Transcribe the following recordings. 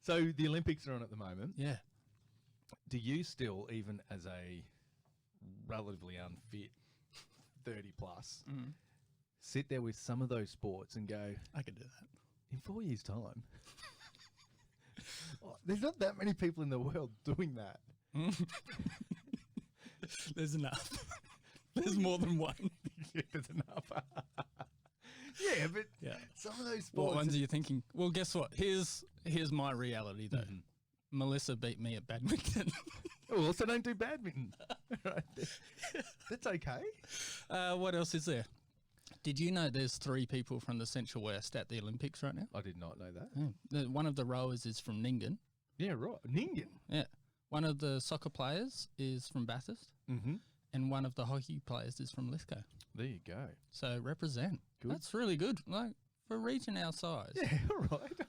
So the Olympics are on at the moment. Yeah. Do you still, even as a relatively unfit 30 plus, sit there with some of those sports and go, I could do that. in 4 years' time, there's not that many people in the world doing that. There's enough. There's more than one. Yeah, there's enough. Yeah, but some of those sports. What ones are you thinking? Well, guess what? Here's my reality, though. Melissa beat me at badminton. Oh, so don't do badminton. Right. That's okay. What else is there? Did you know there's 3 people from the Central West at the Olympics right now? I did not know that. One of the rowers is from Nyngan. Yeah, right. Nyngan. Yeah. One of the soccer players is from Bathurst. Mm-hmm. And one of the hockey players is from Lithgow. There you go. So represent. Good. That's really good. Like, for a region our size. Yeah, all right.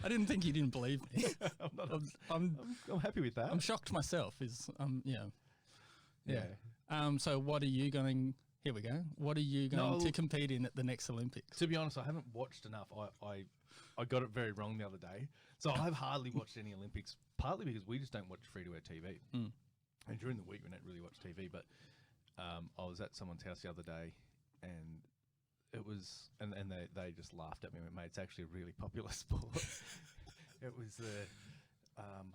I didn't think you didn't believe me. I'm happy with that. I'm shocked myself. Yeah. Yeah. So what are you going? Here we go. What are you going to compete in at the next Olympics? To be honest, I haven't watched enough. I got it very wrong the other day. So I've hardly watched any Olympics, partly because we just don't watch free-to-air TV. And during the week, we don't really watch TV. But I was at someone's house the other day, and it was, and they just laughed at me and went, mate, it's actually a really popular sport. It was,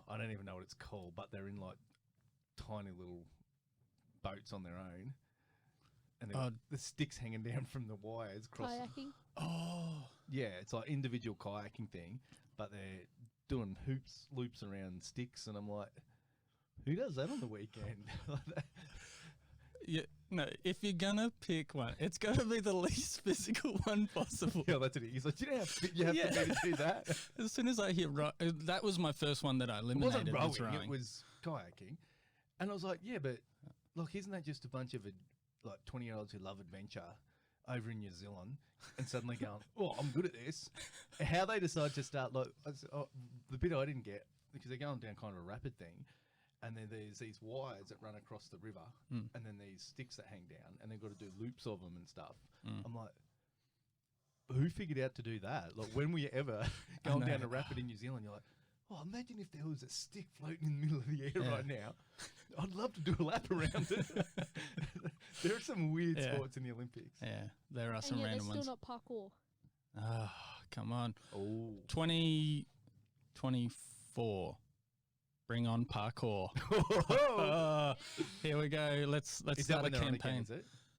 I don't even know what it's called, but they're in like tiny little boats on their own. And the sticks hanging down from the wires. Kayaking? Oh. Yeah, it's like individual kayaking thing, but they're doing loops around sticks, and I'm like, who does that on the weekend? Yeah, no, if you're going to pick one, it's got to be the least physical one possible. Yeah, that's it. He's like, do you know how fit you have to be to do that? As soon as I hear that was my first one that I eliminated. It wasn't rowing, it was kayaking. And I was like, yeah, but look, isn't that just a bunch of like 20-year-olds who love adventure over in New Zealand and suddenly going, oh, I'm good at this? How they decide to start, like, the bit I didn't get, because they're going down kind of a rapid thing, and then there's these wires that run across the river, and then these sticks that hang down, and they've got to do loops of them and stuff. I'm like, who figured out to do that? Like, when were you ever going down a rapid in New Zealand? You're like, oh, imagine if there was a stick floating in the middle of the air right now. I'd love to do a lap around it. There are some weird sports in the Olympics. Yeah, there are some random ones. Still not parkour. Oh, come on. Oh. 2024. Bring on parkour. Here we go. Let's start a campaign. Is it?